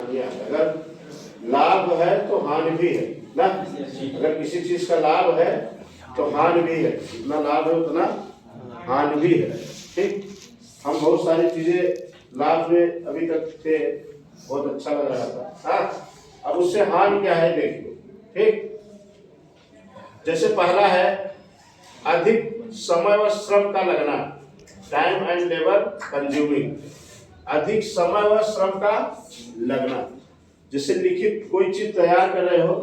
अगर लाभ है तो हानि भी है ना। अगर किसी चीज का लाभ है तो हानि भी है, जितना लाभ है उतना हानि भी है। ठीक, हम बहुत सारी चीजें लाभ में अभी तक थे, बहुत अच्छा लग रहा था। हाँ, अब उससे हानि क्या है देखिए। ठीक, जैसे पहला है अधिक समय व श्रम का लगना, टाइम एंड लेबर कंज्यूमिंग। अधिक समय व श्रम का लगना, जैसे लिखित कोई चीज तैयार कर रहे हो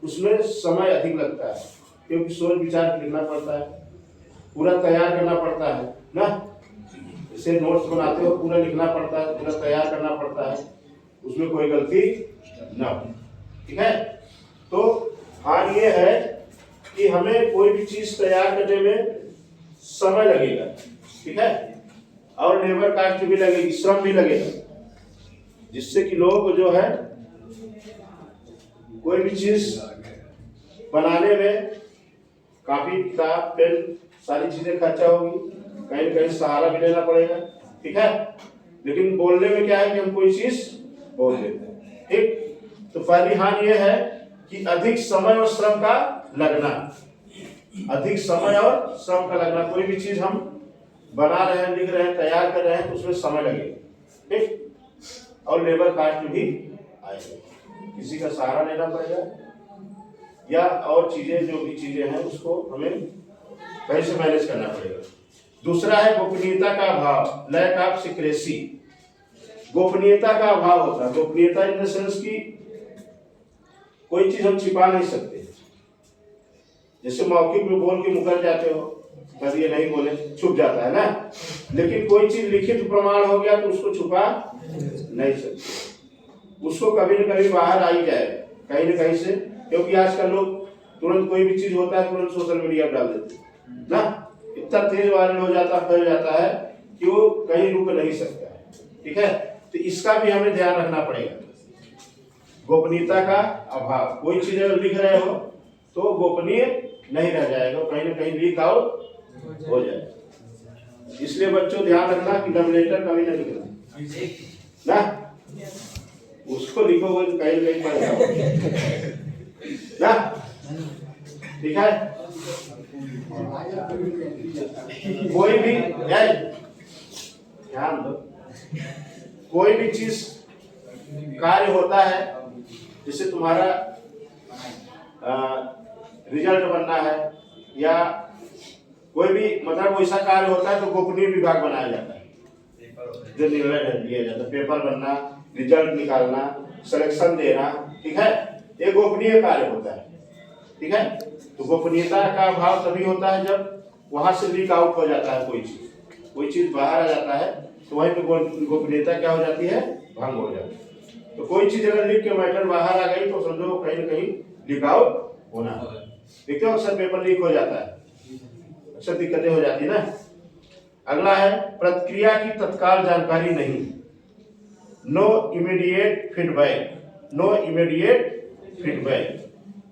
उसमें समय अधिक लगता है, क्योंकि सोच विचार के लिखना पड़ता है, पूरा तैयार करना पड़ता है ना। जैसे नोट्स बनाते हो पूरा लिखना पड़ता है, पूरा तैयार करना पड़ता है, उसमें कोई गलती ना हो। ठीक है, तो हानि ये है कि हमें कोई भी चीज तैयार करने में समय लगेगा। ठीक है, और लेबर कास्ट भी लगेगी, श्रम भी लगेगा, जिससे कि लोग जो है कोई भी चीज बनाने में काफी किताब पेन सारी चीजें खर्चा होगी, कहीं न कहीं सहारा भी लेना पड़ेगा। ठीक है, लेकिन बोलने में क्या है कि हम कोई चीज बोल देते हैं। ठीक, तो पहली हानि यह है कि अधिक समय और श्रम का लगना, अधिक समय और श्रम का लगना। कोई भी चीज हम बना रहे हैं, लिख रहे हैं, तैयार कर रहे हैं तो उसमें समय लगेगा। ठीक, और लेबर कास्ट भी आएगा, किसी का सहारा लेना पड़ेगा, या और चीजें जो भी चीजें हैं उसको हमें कहीं से मैनेज करना पड़ेगा। दूसरा है गोपनीयता का अभाव, लैक ऑफ सीक्रेसी। गोपनीयता का अभाव होता है। गोपनीयता इन द सेंस की कोई चीज हम छिपा नहीं सकते। जैसे मौखिक में बोल के मुकर जाते हो, बस ये नहीं बोले, छुप जाता है ना। लेकिन कोई चीज लिखित प्रमाण हो गया तो उसको छुपा नहीं सकते, उसको कभी न कभी बाहर आ ही जाएगा कहीं न कहीं से, क्योंकि आजकल लोग तुरंत कोई भी चीज होता है तुरंत सोशल मीडिया पर डाल देते हैं ना। इतना तेज वायरल हो जाता है, फैल जाता है कि वो कहीं रुक नहीं सकता है। ठीक है, तो इसका भी हमें ध्यान रखना पड़ेगा। गोपनीयता का अभाव, कोई चीज अगर लिख रहे हो तो गोपनीय नहीं रह जाएगा, कहीं ना कहीं लीक आउट हो जाएगा। इसलिए बच्चों ध्यान रखना कि लव लेटर कभी नहीं लिखना ना, उसको लिखोगे तो कहीं कहीं पड़ जाओगे ना। ठीक है, कोई भी ध्यान दो, कोई भी चीज कार्य होता है, जैसे तुम्हारा रिजल्ट बनना है या कोई भी मतलब वैसा कार्य होता है तो गोपनीय विभाग बनाया जाता है, जो निर्णय लिया जाता है। पेपर बनना, रिजल्ट निकालना, सिलेक्शन देना, ठीक है, ये गोपनीय कार्य होता है। ठीक है, तो गोपनीयता का अभाव तभी होता है जब वहां से लीक आउट हो जाता है, कोई चीज बाहर आ जाता है तो वहीं पे गोपनीयता क्या हो जाती है, भंग हो जाती है। तो कोई चीज अगर लिख के मैटर बाहर आ गई तो समझो कहीं ना कहीं लीक आउट होना है। देखते हो अक्सर पेपर लीक हो जाता है, अक्सर दिक्कतें हो जाती है ना। अगला है प्रतिक्रिया की तत्काल जानकारी नहीं, no immediate feedback. No immediate feedback,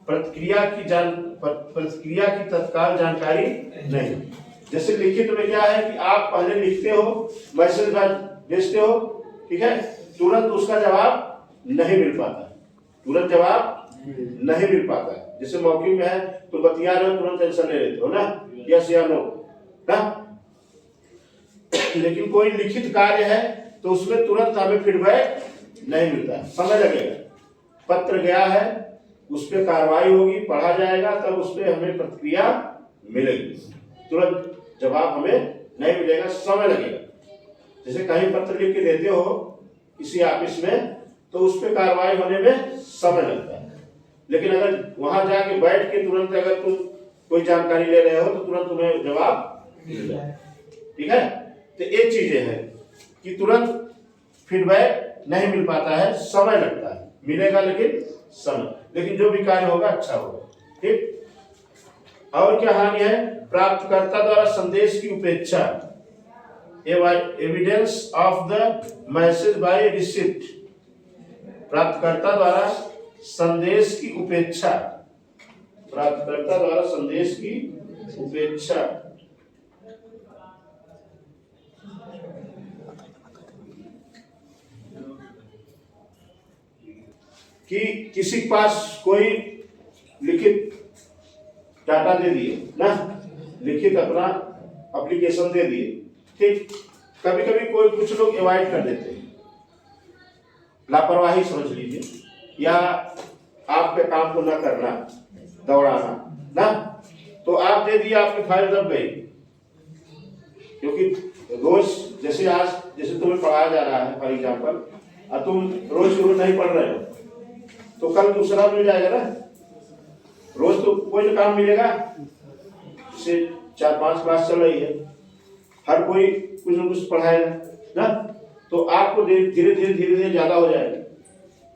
प्रतिक्रिया की तत्काल जानकारी नहीं। जैसे लिखित में क्या है कि आप पहले लिखते हो, मैसेज भेजते हो, ठीक है, तुरंत उसका जवाब नहीं मिल पाता, तुरंत जवाब नहीं मिल पाता है। जैसे मौखिक में है तो बतिया रहे हो, तुरंत टेंशन ले लेते हो ना, यस या नो ना। लेकिन कोई लिखित कार्य है तो उसमें तुरंत हमें फीडबैक नहीं मिलता है, समय लगेगा। पत्र गया है, उस पर कार्रवाई होगी, पढ़ा जाएगा, तब उस पर हमें प्रतिक्रिया मिलेगी, तुरंत जवाब हमें नहीं मिलेगा, समय लगेगा। जैसे कहीं पत्र लिख के देते हो किसी ऑफिस में तो उस पर कार्रवाई होने में समय लगता है, लेकिन अगर वहां जाके बैठ के तुरंत अगर तुम कोई जानकारी ले रहे हो तो तुरंत तुम्हें जवाब मिल जाए। ठीक है, तो ये चीजें हैं कि तुरंत फीडबैक नहीं मिल पाता है, समय लगता है, मिलेगा लेकिन समय, लेकिन जो भी कार्य होगा अच्छा होगा। ठीक, और क्या हानि है, प्राप्तकर्ता द्वारा संदेश की उपेक्षा, evidence of the message bye receipt. प्राप्तकर्ता द्वारा संदेश की उपेक्षा, प्राप्तकर्ता द्वारा संदेश की उपेक्षा। कि किसी के पास कोई लिखित डाटा दे दिए ना, लिखित अपना एप्लीकेशन दे दिए, ठीक। कभी कभी कोई कुछ लोग अवॉइड कर देते हैं, लापरवाही समझ लीजिए, या आपके काम को न करना, दौड़ाना ना, तो आप दे दिए, आपकी फाइल दब गई। क्योंकि रोज जैसे तुम्हें पढ़ाया जा रहा है फॉर एग्जाम्पल, और तुम रोज नहीं पढ़ रहे हो, तो कल दूसरा मिल जाएगा ना। रोज तो कोई ना काम मिलेगा, जैसे 4-5 क्लास चल रही है, हर कोई कुछ न कुछ पढ़ाएगा ना, तो आपको धीरे धीरे ज्यादा हो जाएगा,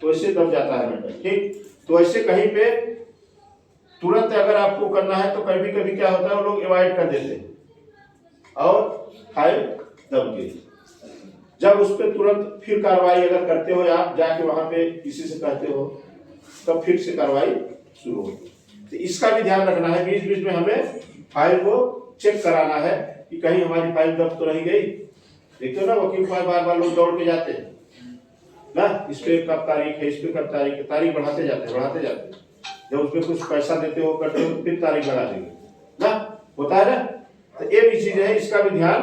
तो इससे दब जाता है मैटर, ठीक। तो ऐसे कहीं पे तुरंत अगर आपको करना है, तो कभी कभी क्या होता है, वो लोग अवॉइड कर देते हैं और फाइल दब गई। जब उस पर तुरंत फिर कार्रवाई अगर करते हो, आप जाके वहां पे किसी से कहते हो, तब फिर से कार्रवाई शुरू होती है। तो इसका भी ध्यान रखना है, बीच बीच में हमें फाइल को चेक कराना है कि कहीं हमारी फाइल दब तो नहीं गई। देखते हो ना, वकील पास बार बार लोग दौड़ के जाते हैं ना, इस पे कब तारीख है, इस पे कब तारीख है, तारीख बढ़ाते जाते हैं। जब उस पर कुछ पैसा देते हो, करते हो, फिर तारीख लगा देंगे ना, होता है ना। तो ये भी चीज है, इसका भी ध्यान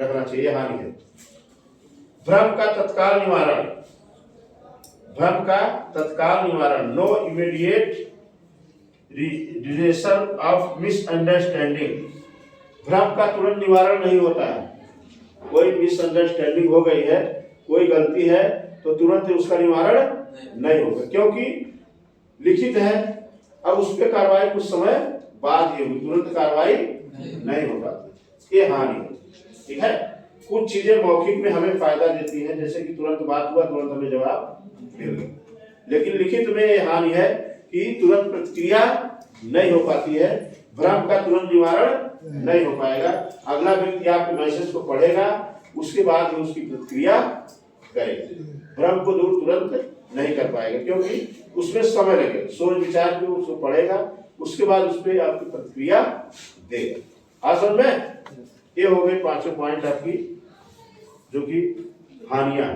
रखना चाहिए, हानि है। भ्रम का तत्काल निवारण, भ्रम का तत्काल निवारण, नो इमीडिएट रिजरेशन ऑफ मिसअंडरस्टैंडिंग। भ्रम का तुरंत निवारण नहीं होता है। कोई मिसअंडरस्टैंडिंग हो गई है, कोई गलती है, तो तुरंत उसका निवारण नहीं होगा, क्योंकि लिखित है। अब उस पर कार्रवाई कुछ समय बाद ही होगी, तुरंत कार्रवाई नहीं हो पाती, ये हानि है, ठीक है। कुछ चीजें मौखिक में हमें फायदा देती हैं, जैसे कि तुरंत बात हुआ, तुरंत हमें जवाब मिल गया, लेकिन लिखित में ये हानि है कि तुरंत प्रतिक्रिया नहीं हो पाती है, भ्रम का तुरंत निवारण नहीं हो पाएगा। अगला व्यक्ति आपके मैसेज को पढ़ेगा, उसके बाद ही उसकी प्रतिक्रिया करेगा, भ्रम को दूर तुरंत नहीं कर पाएगा, क्योंकि उसमें समय लगेगा, सोच विचार के उसको पढ़ेगा, उसके बाद उस पर आपकी प्रतिक्रिया देगा। आसन में ये हो गए 5 पॉइंट आपकी, जो कि हानियां।